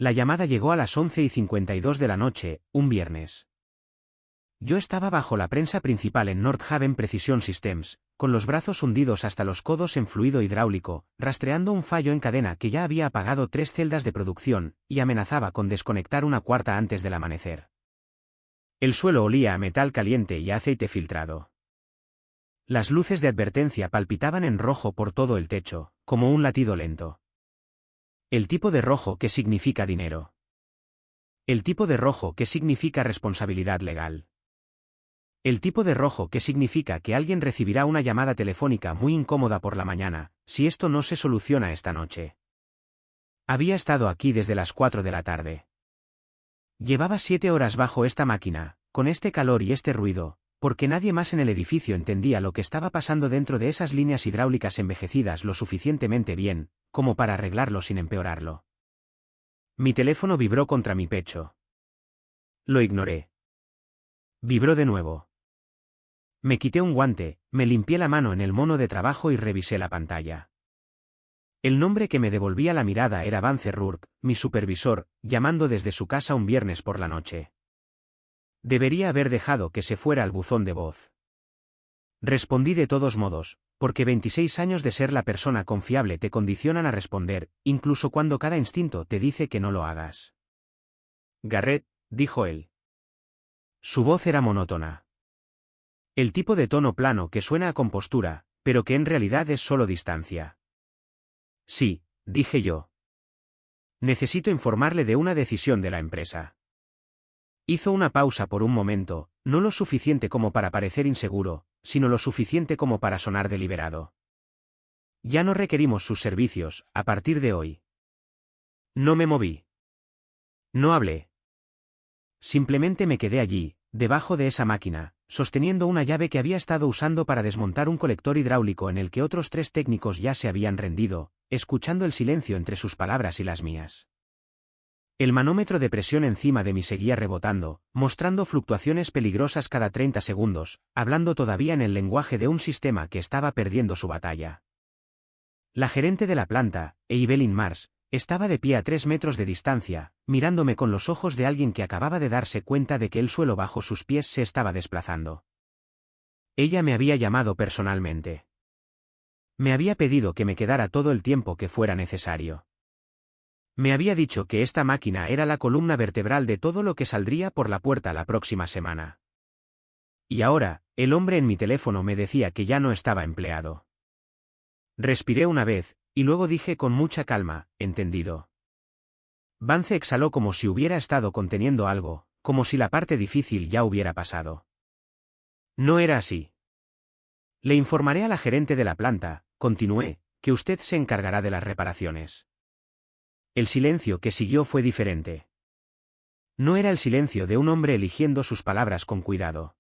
La llamada llegó a las 11:52 de la noche, un viernes. Yo estaba bajo la prensa principal en North Haven Precision Systems, con los brazos hundidos hasta los codos en fluido hidráulico, rastreando un fallo en cadena que ya había apagado 3 celdas de producción, y amenazaba con desconectar una cuarta antes del amanecer. El suelo olía a metal caliente y a aceite filtrado. Las luces de advertencia palpitaban en rojo por todo el techo, como un latido lento. El tipo de rojo que significa dinero. El tipo de rojo que significa responsabilidad legal. El tipo de rojo que significa que alguien recibirá una llamada telefónica muy incómoda por la mañana, si esto no se soluciona esta noche. Había estado aquí desde las 4 de la tarde. Llevaba 7 horas bajo esta máquina, con este calor y este ruido, porque nadie más en el edificio entendía lo que estaba pasando dentro de esas líneas hidráulicas envejecidas lo suficientemente bien, como para arreglarlo sin empeorarlo. Mi teléfono vibró contra mi pecho. Lo ignoré. Vibró de nuevo. Me quité un guante, me limpié la mano en el mono de trabajo y revisé la pantalla. El nombre que me devolvía la mirada era Vance Rourke, mi supervisor, llamando desde su casa un viernes por la noche. Debería haber dejado que se fuera al buzón de voz. Respondí de todos modos, porque 26 años de ser la persona confiable te condicionan a responder, incluso cuando cada instinto te dice que no lo hagas. Garrett, dijo él. Su voz era monótona. El tipo de tono plano que suena a compostura, pero que en realidad es solo distancia. Sí, dije yo. Necesito informarle de una decisión de la empresa. Hizo una pausa por un momento, no lo suficiente como para parecer inseguro, sino lo suficiente como para sonar deliberado. Ya no requerimos sus servicios, a partir de hoy. No me moví. No hablé. Simplemente me quedé allí, debajo de esa máquina, sosteniendo una llave que había estado usando para desmontar un colector hidráulico en el que otros 3 técnicos ya se habían rendido, escuchando el silencio entre sus palabras y las mías. El manómetro de presión encima de mí seguía rebotando, mostrando fluctuaciones peligrosas cada 30 segundos, hablando todavía en el lenguaje de un sistema que estaba perdiendo su batalla. La gerente de la planta, Evelyn Mars, estaba de pie a 3 metros de distancia, mirándome con los ojos de alguien que acababa de darse cuenta de que el suelo bajo sus pies se estaba desplazando. Ella me había llamado personalmente. Me había pedido que me quedara todo el tiempo que fuera necesario. Me había dicho que esta máquina era la columna vertebral de todo lo que saldría por la puerta la próxima semana. Y ahora, el hombre en mi teléfono me decía que ya no estaba empleado. Respiré una vez, y luego dije con mucha calma, entendido. Vance exhaló como si hubiera estado conteniendo algo, como si la parte difícil ya hubiera pasado. No era así. Le informaré a la gerente de la planta, continué, que usted se encargará de las reparaciones. El silencio que siguió fue diferente. No era el silencio de un hombre eligiendo sus palabras con cuidado.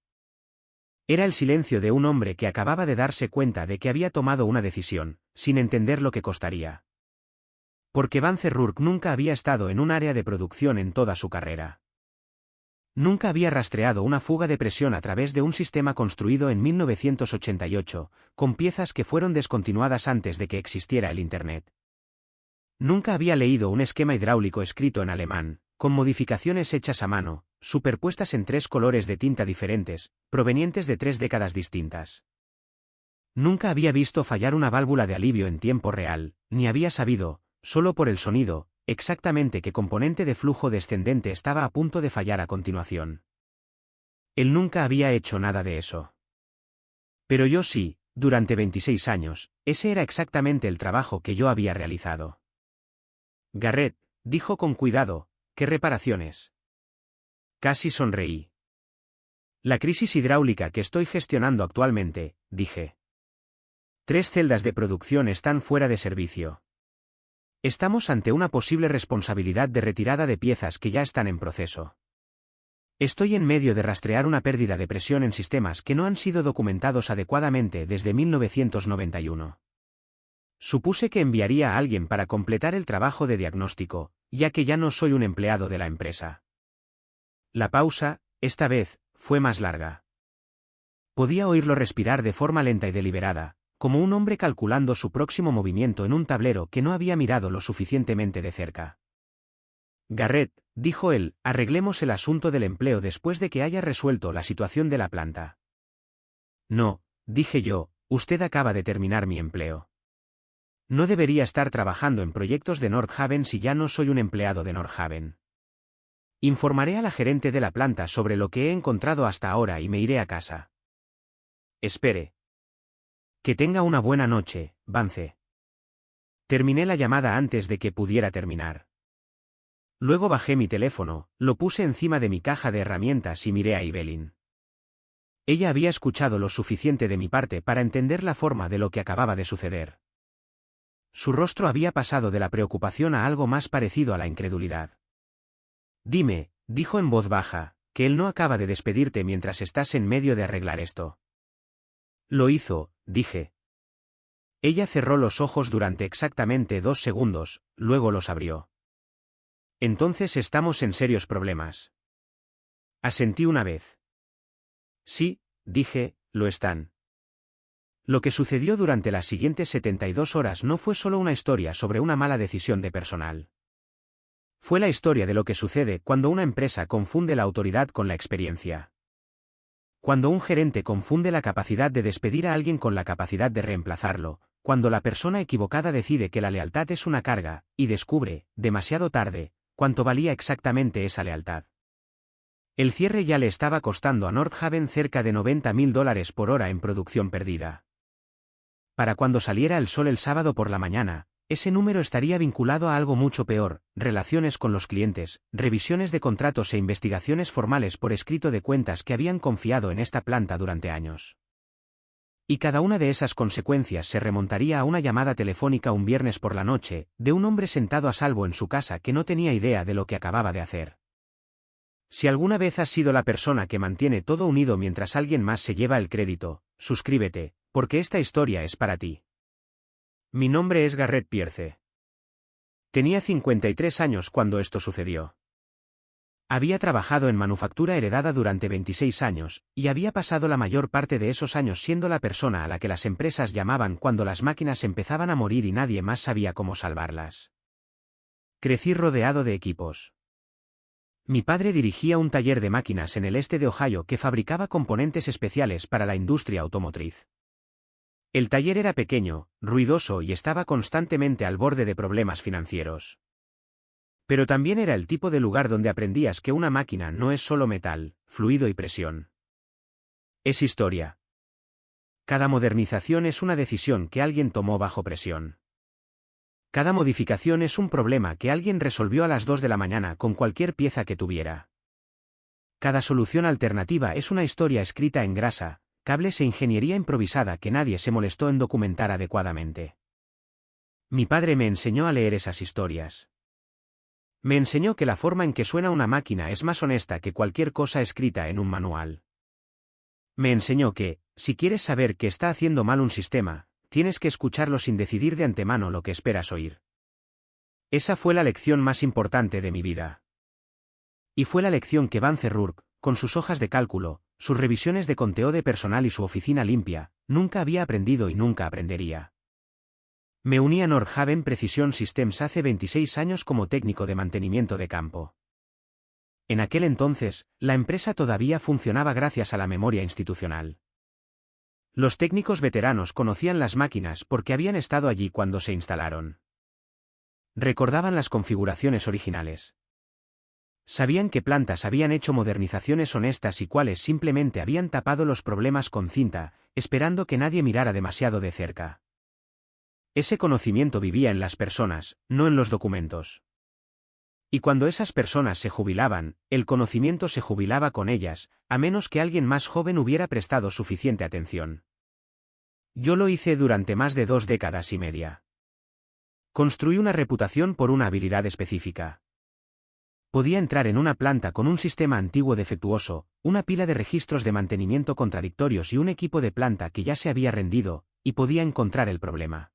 Era el silencio de un hombre que acababa de darse cuenta de que había tomado una decisión, sin entender lo que costaría. Porque Vance Rourke nunca había estado en un área de producción en toda su carrera. Nunca había rastreado una fuga de presión a través de un sistema construido en 1988, con piezas que fueron descontinuadas antes de que existiera el Internet. Nunca había leído un esquema hidráulico escrito en alemán, con modificaciones hechas a mano, superpuestas en 3 colores de tinta diferentes, provenientes de 3 décadas distintas. Nunca había visto fallar una válvula de alivio en tiempo real, ni había sabido, solo por el sonido, exactamente qué componente de flujo descendente estaba a punto de fallar a continuación. Él nunca había hecho nada de eso. Pero yo sí, durante 26 años, ese era exactamente el trabajo que yo había realizado. Garrett, dijo con cuidado, ¿qué reparaciones? Casi sonreí. La crisis hidráulica que estoy gestionando actualmente, dije. 3 celdas de producción están fuera de servicio. Estamos ante una posible responsabilidad de retirada de piezas que ya están en proceso. Estoy en medio de rastrear una pérdida de presión en sistemas que no han sido documentados adecuadamente desde 1991. Supuse que enviaría a alguien para completar el trabajo de diagnóstico, ya que ya no soy un empleado de la empresa. La pausa, esta vez, fue más larga. Podía oírlo respirar de forma lenta y deliberada, como un hombre calculando su próximo movimiento en un tablero que no había mirado lo suficientemente de cerca. Garrett, dijo él, arreglemos el asunto del empleo después de que haya resuelto la situación de la planta. No, dije yo, usted acaba de terminar mi empleo. No debería estar trabajando en proyectos de North Haven si ya no soy un empleado de North Haven. Informaré a la gerente de la planta sobre lo que he encontrado hasta ahora y me iré a casa. Espere. Que tenga una buena noche, Vance. Terminé la llamada antes de que pudiera terminar. Luego bajé mi teléfono, lo puse encima de mi caja de herramientas y miré a Evelyn. Ella había escuchado lo suficiente de mi parte para entender la forma de lo que acababa de suceder. Su rostro había pasado de la preocupación a algo más parecido a la incredulidad. Dime, dijo en voz baja, que él no acaba de despedirte mientras estás en medio de arreglar esto. Lo hizo, dije. Ella cerró los ojos durante exactamente 2 segundos, luego los abrió. Entonces estamos en serios problemas. Asentí una vez. Sí, dije, lo están. Lo que sucedió durante las siguientes 72 horas no fue solo una historia sobre una mala decisión de personal. Fue la historia de lo que sucede cuando una empresa confunde la autoridad con la experiencia. Cuando un gerente confunde la capacidad de despedir a alguien con la capacidad de reemplazarlo, cuando la persona equivocada decide que la lealtad es una carga, y descubre, demasiado tarde, cuánto valía exactamente esa lealtad. El cierre ya le estaba costando a North Haven cerca de $90.000 por hora en producción perdida. Para cuando saliera el sol el sábado por la mañana, ese número estaría vinculado a algo mucho peor: relaciones con los clientes, revisiones de contratos e investigaciones formales por escrito de cuentas que habían confiado en esta planta durante años. Y cada una de esas consecuencias se remontaría a una llamada telefónica un viernes por la noche, de un hombre sentado a salvo en su casa que no tenía idea de lo que acababa de hacer. Si alguna vez has sido la persona que mantiene todo unido mientras alguien más se lleva el crédito, suscríbete, porque esta historia es para ti. Mi nombre es Garrett Pierce. Tenía 53 años cuando esto sucedió. Había trabajado en manufactura heredada durante 26 años, y había pasado la mayor parte de esos años siendo la persona a la que las empresas llamaban cuando las máquinas empezaban a morir y nadie más sabía cómo salvarlas. Crecí rodeado de equipos. Mi padre dirigía un taller de máquinas en el este de Ohio que fabricaba componentes especiales para la industria automotriz. El taller era pequeño, ruidoso y estaba constantemente al borde de problemas financieros. Pero también era el tipo de lugar donde aprendías que una máquina no es solo metal, fluido y presión. Es historia. Cada modernización es una decisión que alguien tomó bajo presión. Cada modificación es un problema que alguien resolvió a las 2 de la mañana con cualquier pieza que tuviera. Cada solución alternativa es una historia escrita en grasa, cables e ingeniería improvisada que nadie se molestó en documentar adecuadamente. Mi padre me enseñó a leer esas historias. Me enseñó que la forma en que suena una máquina es más honesta que cualquier cosa escrita en un manual. Me enseñó que, si quieres saber qué está haciendo mal un sistema, tienes que escucharlo sin decidir de antemano lo que esperas oír. Esa fue la lección más importante de mi vida. Y fue la lección que Vance Rourke, con sus hojas de cálculo, sus revisiones de conteo de personal y su oficina limpia, nunca había aprendido y nunca aprendería. Me uní a North Haven Precision Systems hace 26 años como técnico de mantenimiento de campo. En aquel entonces, la empresa todavía funcionaba gracias a la memoria institucional. Los técnicos veteranos conocían las máquinas porque habían estado allí cuando se instalaron. Recordaban las configuraciones originales. Sabían qué plantas habían hecho modernizaciones honestas y cuáles simplemente habían tapado los problemas con cinta, esperando que nadie mirara demasiado de cerca. Ese conocimiento vivía en las personas, no en los documentos. Y cuando esas personas se jubilaban, el conocimiento se jubilaba con ellas, a menos que alguien más joven hubiera prestado suficiente atención. Yo lo hice durante más de 2 décadas y media. Construí una reputación por una habilidad específica. Podía entrar en una planta con un sistema antiguo defectuoso, una pila de registros de mantenimiento contradictorios y un equipo de planta que ya se había rendido, y podía encontrar el problema.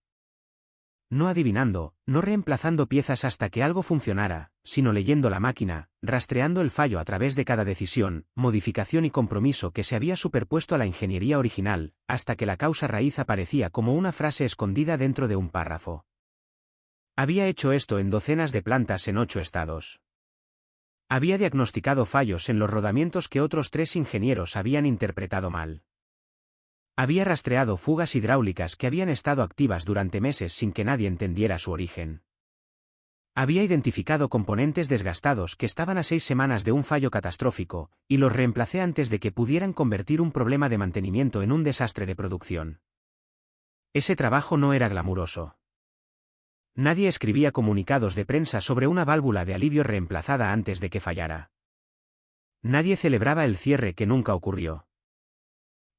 No adivinando, no reemplazando piezas hasta que algo funcionara, sino leyendo la máquina, rastreando el fallo a través de cada decisión, modificación y compromiso que se había superpuesto a la ingeniería original, hasta que la causa raíz aparecía como una frase escondida dentro de un párrafo. Había hecho esto en docenas de plantas en 8 estados. Había diagnosticado fallos en los rodamientos que otros 3 ingenieros habían interpretado mal. Había rastreado fugas hidráulicas que habían estado activas durante meses sin que nadie entendiera su origen. Había identificado componentes desgastados que estaban a 6 semanas de un fallo catastrófico, y los reemplacé antes de que pudieran convertir un problema de mantenimiento en un desastre de producción. Ese trabajo no era glamuroso. Nadie escribía comunicados de prensa sobre una válvula de alivio reemplazada antes de que fallara. Nadie celebraba el cierre que nunca ocurrió.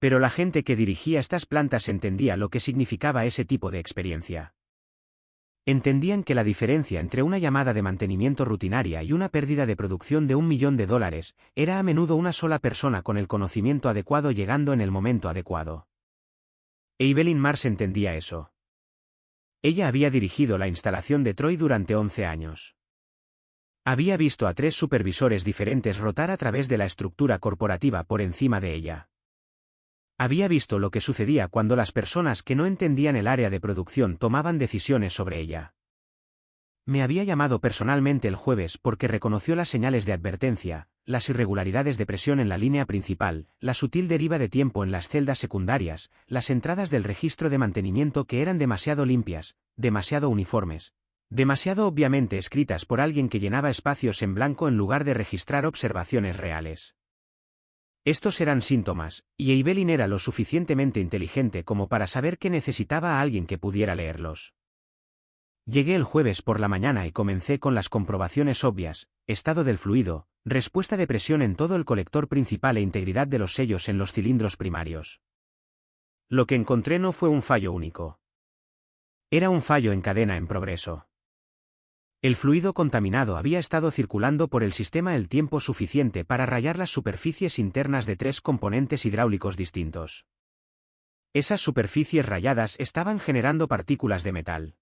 Pero la gente que dirigía estas plantas entendía lo que significaba ese tipo de experiencia. Entendían que la diferencia entre una llamada de mantenimiento rutinaria y una pérdida de producción de $1 millón era a menudo una sola persona con el conocimiento adecuado llegando en el momento adecuado. Evelyn Mars entendía eso. Ella había dirigido la instalación de Troy durante 11 años. Había visto a 3 supervisores diferentes rotar a través de la estructura corporativa por encima de ella. Había visto lo que sucedía cuando las personas que no entendían el área de producción tomaban decisiones sobre ella. Me había llamado personalmente el jueves porque reconoció las señales de advertencia, las irregularidades de presión en la línea principal, la sutil deriva de tiempo en las celdas secundarias, las entradas del registro de mantenimiento que eran demasiado limpias, demasiado uniformes, demasiado obviamente escritas por alguien que llenaba espacios en blanco en lugar de registrar observaciones reales. Estos eran síntomas, y Evelyn era lo suficientemente inteligente como para saber que necesitaba a alguien que pudiera leerlos. Llegué el jueves por la mañana y comencé con las comprobaciones obvias: estado del fluido, respuesta de presión en todo el colector principal e integridad de los sellos en los cilindros primarios. Lo que encontré no fue un fallo único. Era un fallo en cadena en progreso. El fluido contaminado había estado circulando por el sistema el tiempo suficiente para rayar las superficies internas de 3 componentes hidráulicos distintos. Esas superficies rayadas estaban generando partículas de metal.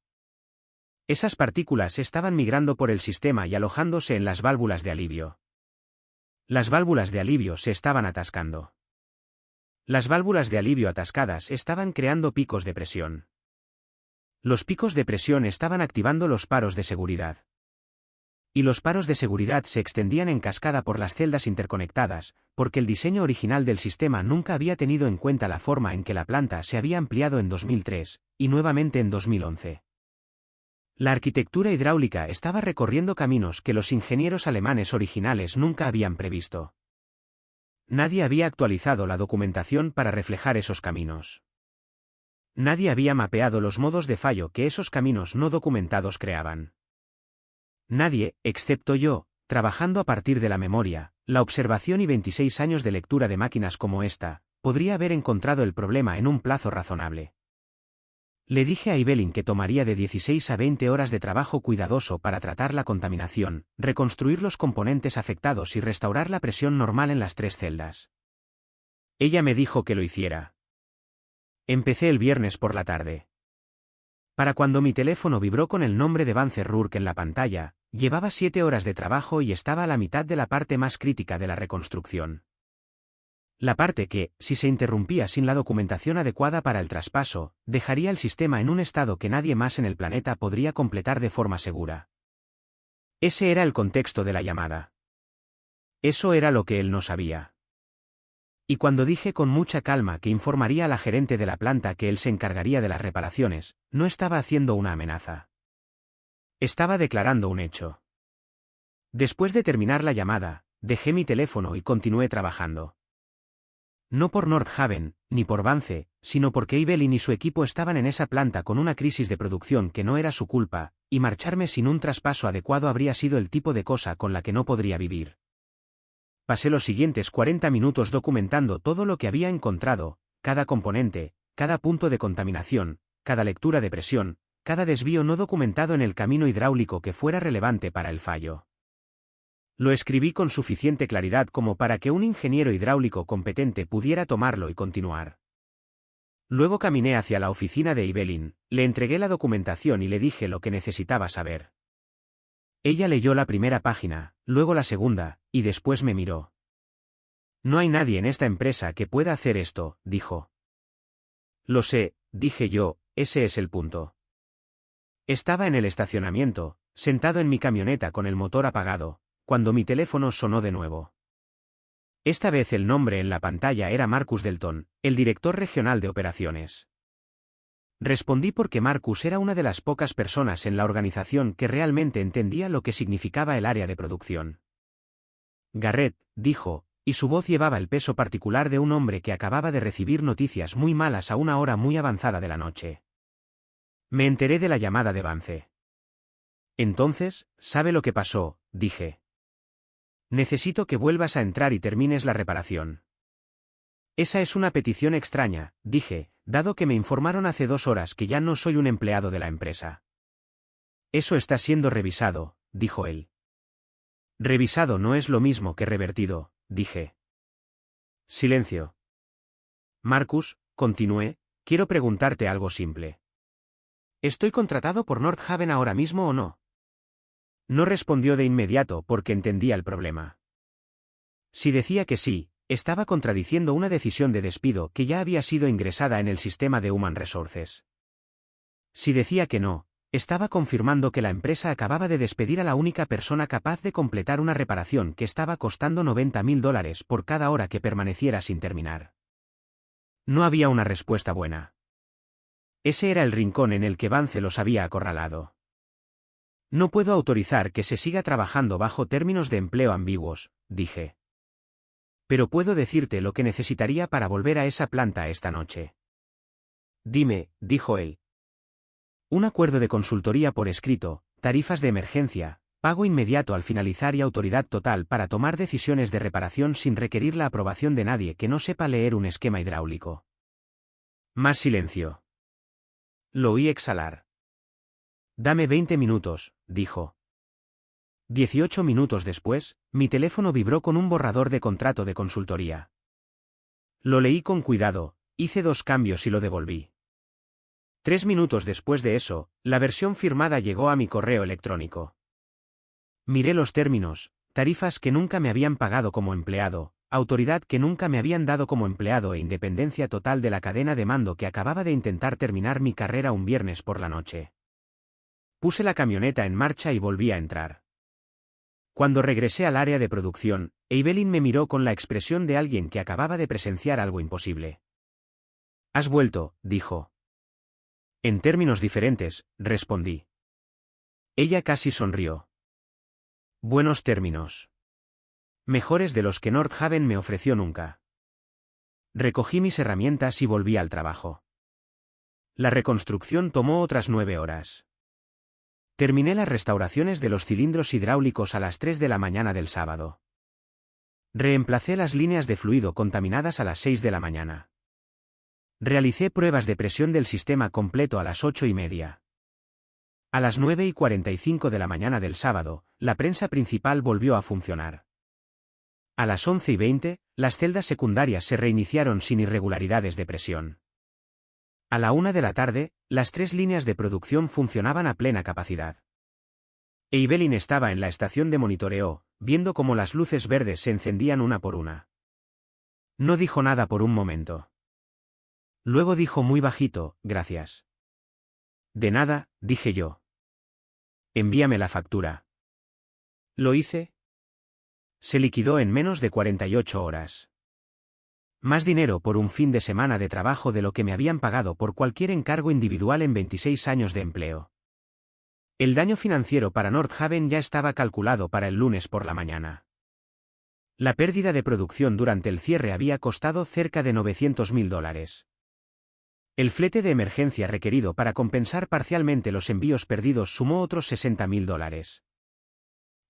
Esas partículas estaban migrando por el sistema y alojándose en las válvulas de alivio. Las válvulas de alivio se estaban atascando. Las válvulas de alivio atascadas estaban creando picos de presión. Los picos de presión estaban activando los paros de seguridad. Y los paros de seguridad se extendían en cascada por las celdas interconectadas, porque el diseño original del sistema nunca había tenido en cuenta la forma en que la planta se había ampliado en 2003, y nuevamente en 2011. La arquitectura hidráulica estaba recorriendo caminos que los ingenieros alemanes originales nunca habían previsto. Nadie había actualizado la documentación para reflejar esos caminos. Nadie había mapeado los modos de fallo que esos caminos no documentados creaban. Nadie, excepto yo, trabajando a partir de la memoria, la observación y 26 años de lectura de máquinas como esta, podría haber encontrado el problema en un plazo razonable. Le dije a Evelyn que tomaría de 16 a 20 horas de trabajo cuidadoso para tratar la contaminación, reconstruir los componentes afectados y restaurar la presión normal en las 3 celdas. Ella me dijo que lo hiciera. Empecé el viernes por la tarde. Para cuando mi teléfono vibró con el nombre de Vance Rourke en la pantalla, llevaba 7 horas de trabajo y estaba a la mitad de la parte más crítica de la reconstrucción. La parte que, si se interrumpía sin la documentación adecuada para el traspaso, dejaría el sistema en un estado que nadie más en el planeta podría completar de forma segura. Ese era el contexto de la llamada. Eso era lo que él no sabía. Y cuando dije con mucha calma que informaría a la gerente de la planta que él se encargaría de las reparaciones, no estaba haciendo una amenaza. Estaba declarando un hecho. Después de terminar la llamada, dejé mi teléfono y continué trabajando. No por North Haven, ni por Vance, sino porque Evelyn y su equipo estaban en esa planta con una crisis de producción que no era su culpa, y marcharme sin un traspaso adecuado habría sido el tipo de cosa con la que no podría vivir. Pasé los siguientes 40 minutos documentando todo lo que había encontrado, cada componente, cada punto de contaminación, cada lectura de presión, cada desvío no documentado en el camino hidráulico que fuera relevante para el fallo. Lo escribí con suficiente claridad como para que un ingeniero hidráulico competente pudiera tomarlo y continuar. Luego caminé hacia la oficina de Evelyn, le entregué la documentación y le dije lo que necesitaba saber. Ella leyó la primera página, luego la segunda, y después me miró. No hay nadie en esta empresa que pueda hacer esto, dijo. Lo sé, dije yo, ese es el punto. Estaba en el estacionamiento, sentado en mi camioneta con el motor apagado, cuando mi teléfono sonó de nuevo. Esta vez el nombre en la pantalla era Marcus Delton, el director regional de operaciones. Respondí porque Marcus era una de las pocas personas en la organización que realmente entendía lo que significaba el área de producción. Garrett, dijo, y su voz llevaba el peso particular de un hombre que acababa de recibir noticias muy malas a una hora muy avanzada de la noche. Me enteré de la llamada de Vance. Entonces, ¿sabe lo que pasó?, dije. Necesito que vuelvas a entrar y termines la reparación. Esa es una petición extraña, dije, dado que me informaron hace 2 horas que ya no soy un empleado de la empresa. Eso está siendo revisado, dijo él. Revisado no es lo mismo que revertido, dije. Silencio. Marcus, continué, quiero preguntarte algo simple. ¿Estoy contratado por North Haven ahora mismo o no? No respondió de inmediato porque entendía el problema. Si decía que sí, estaba contradiciendo una decisión de despido que ya había sido ingresada en el sistema de Human Resources. Si decía que no, estaba confirmando que la empresa acababa de despedir a la única persona capaz de completar una reparación que estaba costando $90,000 por cada hora que permaneciera sin terminar. No había una respuesta buena. Ese era el rincón en el que Vance los había acorralado. No puedo autorizar que se siga trabajando bajo términos de empleo ambiguos, dije. Pero puedo decirte lo que necesitaría para volver a esa planta esta noche. Dime, dijo él. Un acuerdo de consultoría por escrito, tarifas de emergencia, pago inmediato al finalizar y autoridad total para tomar decisiones de reparación sin requerir la aprobación de nadie que no sepa leer un esquema hidráulico. Más silencio. Lo oí exhalar. Dame 20 minutos, dijo. 18 minutos después, mi teléfono vibró con un borrador de contrato de consultoría. Lo leí con cuidado, hice 2 cambios y lo devolví. 3 minutos después de eso, la versión firmada llegó a mi correo electrónico. Miré los términos, tarifas que nunca me habían pagado como empleado, autoridad que nunca me habían dado como empleado e independencia total de la cadena de mando que acababa de intentar terminar mi carrera un viernes por la noche. Puse la camioneta en marcha y volví a entrar. Cuando regresé al área de producción, Evelyn me miró con la expresión de alguien que acababa de presenciar algo imposible. «Has vuelto», dijo. En términos diferentes, respondí. Ella casi sonrió. Buenos términos. Mejores de los que North Haven me ofreció nunca. Recogí mis herramientas y volví al trabajo. La reconstrucción tomó otras 9 horas. Terminé las restauraciones de los cilindros hidráulicos a las 3 de la mañana del sábado. Reemplacé las líneas de fluido contaminadas a las 6 de la mañana. Realicé pruebas de presión del sistema completo a las 8:30. A las 9:45 de la mañana del sábado, la prensa principal volvió a funcionar. A las 11:20, las celdas secundarias se reiniciaron sin irregularidades de presión. A la 1 de la tarde, las 3 líneas de producción funcionaban a plena capacidad. Evelyn estaba en la estación de monitoreo, viendo cómo las luces verdes se encendían una por una. No dijo nada por un momento. Luego dijo muy bajito, «Gracias». «De nada», dije yo. «Envíame la factura». ¿Lo hice? Se liquidó en menos de 48 horas. Más dinero por un fin de semana de trabajo de lo que me habían pagado por cualquier encargo individual en 26 años de empleo. El daño financiero para North Haven ya estaba calculado para el lunes por la mañana. La pérdida de producción durante el cierre había costado cerca de $900,000. El flete de emergencia requerido para compensar parcialmente los envíos perdidos sumó otros $60,000.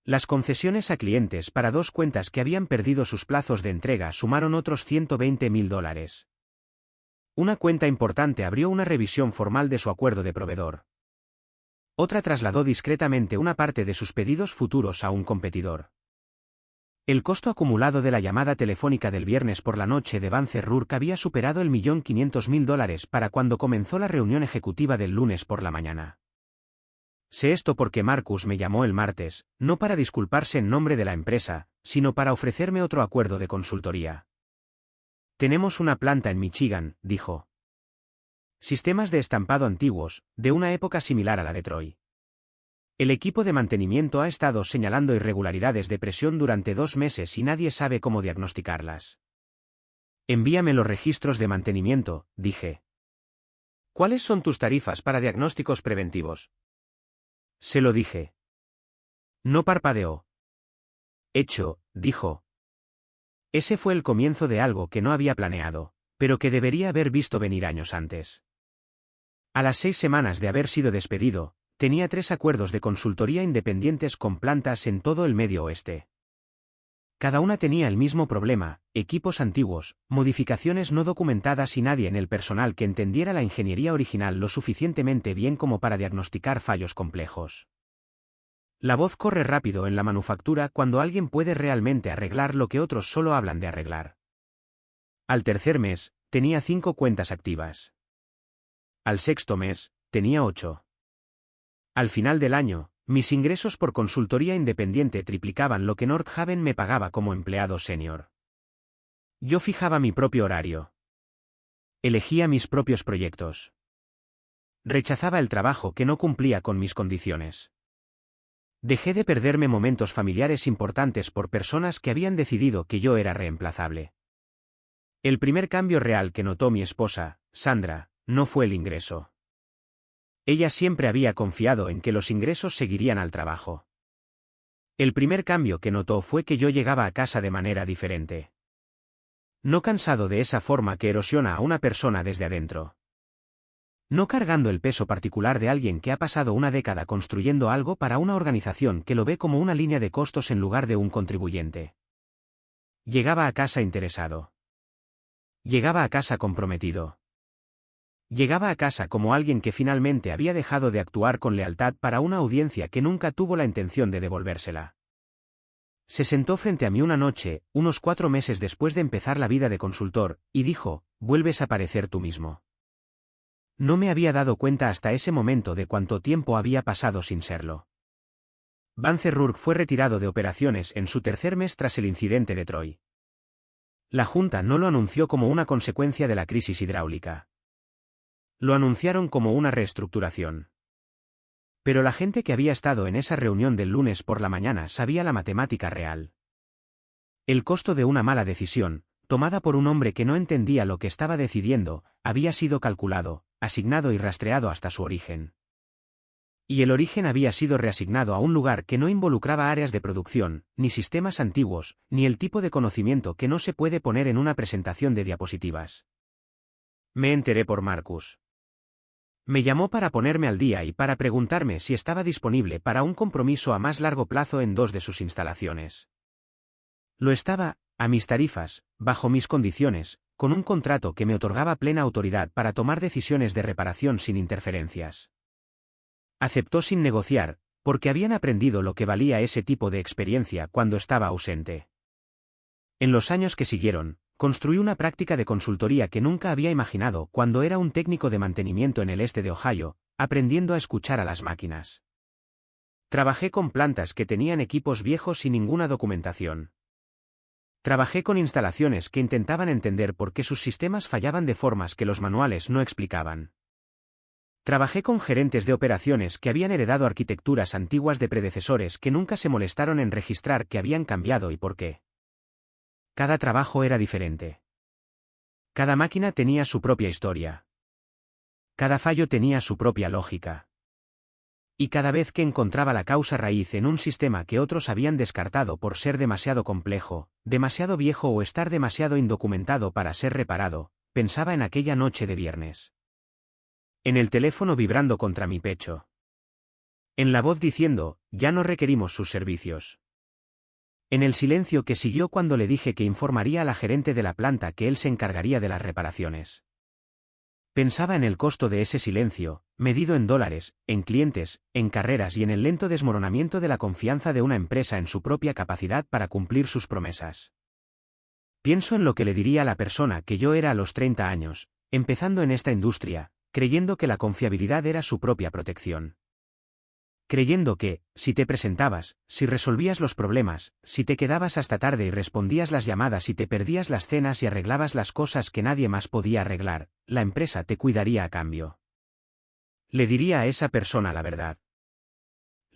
Las concesiones a clientes para 2 cuentas que habían perdido sus plazos de entrega sumaron otros $120,000. Una cuenta importante abrió una revisión formal de su acuerdo de proveedor. Otra trasladó discretamente una parte de sus pedidos futuros a un competidor. El costo acumulado de la llamada telefónica del viernes por la noche de Vance Rourke había superado el $1.500.000 para cuando comenzó la reunión ejecutiva del lunes por la mañana. Sé esto porque Marcus me llamó el martes, no para disculparse en nombre de la empresa, sino para ofrecerme otro acuerdo de consultoría. Tenemos una planta en Michigan, dijo. Sistemas de estampado antiguos, de una época similar a la de Troy. El equipo de mantenimiento ha estado señalando irregularidades de presión durante 2 meses y nadie sabe cómo diagnosticarlas. Envíame los registros de mantenimiento, dije. ¿Cuáles son tus tarifas para diagnósticos preventivos? Se lo dije. No parpadeó. Hecho, dijo. Ese fue el comienzo de algo que no había planeado, pero que debería haber visto venir años antes. A las 6 semanas de haber sido despedido, tenía 3 acuerdos de consultoría independientes con plantas en todo el Medio Oeste. Cada una tenía el mismo problema: equipos antiguos, modificaciones no documentadas y nadie en el personal que entendiera la ingeniería original lo suficientemente bien como para diagnosticar fallos complejos. La voz corre rápido en la manufactura cuando alguien puede realmente arreglar lo que otros solo hablan de arreglar. Al tercer mes, tenía 5 cuentas activas. Al sexto mes, tenía 8. Al final del año, mis ingresos por consultoría independiente triplicaban lo que Nordhaven me pagaba como empleado senior. Yo fijaba mi propio horario. Elegía mis propios proyectos. Rechazaba el trabajo que no cumplía con mis condiciones. Dejé de perderme momentos familiares importantes por personas que habían decidido que yo era reemplazable. El primer cambio real que notó mi esposa, Sandra, no fue el ingreso. Ella siempre había confiado en que los ingresos seguirían al trabajo. El primer cambio que notó fue que yo llegaba a casa de manera diferente. No cansado de esa forma que erosiona a una persona desde adentro. No cargando el peso particular de alguien que ha pasado una década construyendo algo para una organización que lo ve como una línea de costos en lugar de un contribuyente. Llegaba a casa interesado. Llegaba a casa comprometido. Llegaba a casa como alguien que finalmente había dejado de actuar con lealtad para una audiencia que nunca tuvo la intención de devolvérsela. Se sentó frente a mí una noche, unos 4 meses después de empezar la vida de consultor, y dijo: «Vuelves a parecer tú mismo». No me había dado cuenta hasta ese momento de cuánto tiempo había pasado sin serlo. Vancerrurg fue retirado de operaciones en su tercer mes tras el incidente de Troy. La Junta no lo anunció como una consecuencia de la crisis hidráulica. Lo anunciaron como una reestructuración. Pero la gente que había estado en esa reunión del lunes por la mañana sabía la matemática real. El costo de una mala decisión, tomada por un hombre que no entendía lo que estaba decidiendo, había sido calculado, asignado y rastreado hasta su origen. Y el origen había sido reasignado a un lugar que no involucraba áreas de producción, ni sistemas antiguos, ni el tipo de conocimiento que no se puede poner en una presentación de diapositivas. Me enteré por Marcus. Me llamó para ponerme al día y para preguntarme si estaba disponible para un compromiso a más largo plazo en 2 de sus instalaciones. Lo estaba, a mis tarifas, bajo mis condiciones, con un contrato que me otorgaba plena autoridad para tomar decisiones de reparación sin interferencias. Aceptó sin negociar, porque habían aprendido lo que valía ese tipo de experiencia cuando estaba ausente. En los años que siguieron, construí una práctica de consultoría que nunca había imaginado cuando era un técnico de mantenimiento en el este de Ohio, aprendiendo a escuchar a las máquinas. Trabajé con plantas que tenían equipos viejos y ninguna documentación. Trabajé con instalaciones que intentaban entender por qué sus sistemas fallaban de formas que los manuales no explicaban. Trabajé con gerentes de operaciones que habían heredado arquitecturas antiguas de predecesores que nunca se molestaron en registrar que habían cambiado y por qué. Cada trabajo era diferente. Cada máquina tenía su propia historia. Cada fallo tenía su propia lógica. Y cada vez que encontraba la causa raíz en un sistema que otros habían descartado por ser demasiado complejo, demasiado viejo o estar demasiado indocumentado para ser reparado, pensaba en aquella noche de viernes. En el teléfono vibrando contra mi pecho. En la voz diciendo: «Ya no requerimos sus servicios». En el silencio que siguió cuando le dije que informaría a la gerente de la planta que él se encargaría de las reparaciones. Pensaba en el costo de ese silencio, medido en dólares, en clientes, en carreras y en el lento desmoronamiento de la confianza de una empresa en su propia capacidad para cumplir sus promesas. Pienso en lo que le diría a la persona que yo era a los 30 años, empezando en esta industria, creyendo que la confiabilidad era su propia protección. Creyendo que, si te presentabas, si resolvías los problemas, si te quedabas hasta tarde y respondías las llamadas y te perdías las cenas y arreglabas las cosas que nadie más podía arreglar, la empresa te cuidaría a cambio. Le diría a esa persona la verdad.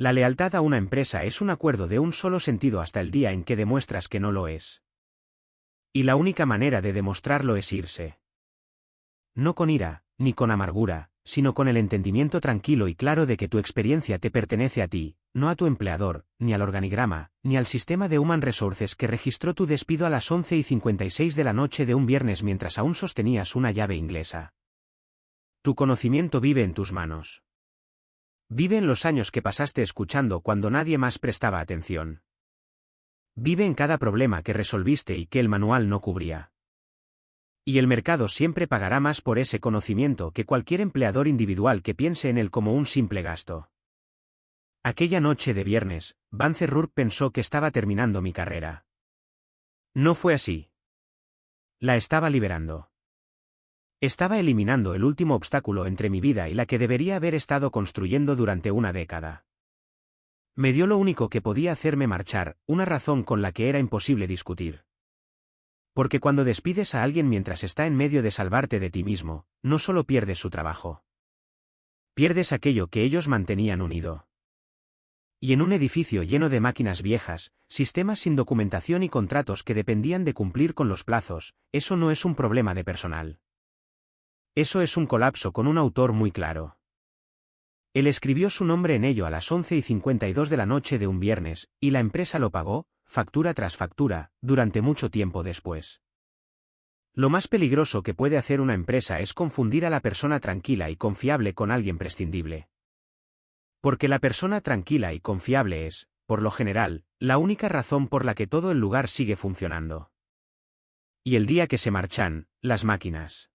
La lealtad a una empresa es un acuerdo de un solo sentido hasta el día en que demuestras que no lo es. Y la única manera de demostrarlo es irse. No con ira, ni con amargura, sino con el entendimiento tranquilo y claro de que tu experiencia te pertenece a ti, no a tu empleador, ni al organigrama, ni al sistema de Human Resources que registró tu despido a las 11:56 de la noche de un viernes mientras aún sostenías una llave inglesa. Tu conocimiento vive en tus manos. Vive en los años que pasaste escuchando cuando nadie más prestaba atención. Vive en cada problema que resolviste y que el manual no cubría. Y el mercado siempre pagará más por ese conocimiento que cualquier empleador individual que piense en él como un simple gasto. Aquella noche de viernes, Vance Rourke pensó que estaba terminando mi carrera. No fue así. La estaba liberando. Estaba eliminando el último obstáculo entre mi vida y la que debería haber estado construyendo durante una década. Me dio lo único que podía hacerme marchar, una razón con la que era imposible discutir. Porque cuando despides a alguien mientras está en medio de salvarte de ti mismo, no solo pierdes su trabajo. Pierdes aquello que ellos mantenían unido. Y en un edificio lleno de máquinas viejas, sistemas sin documentación y contratos que dependían de cumplir con los plazos, eso no es un problema de personal. Eso es un colapso con un autor muy claro. Él escribió su nombre en ello a las 11:52 de la noche de un viernes, y la empresa lo pagó, factura tras factura, durante mucho tiempo después. Lo más peligroso que puede hacer una empresa es confundir a la persona tranquila y confiable con alguien prescindible. Porque la persona tranquila y confiable es, por lo general, la única razón por la que todo el lugar sigue funcionando. Y el día que se marchan, las máquinas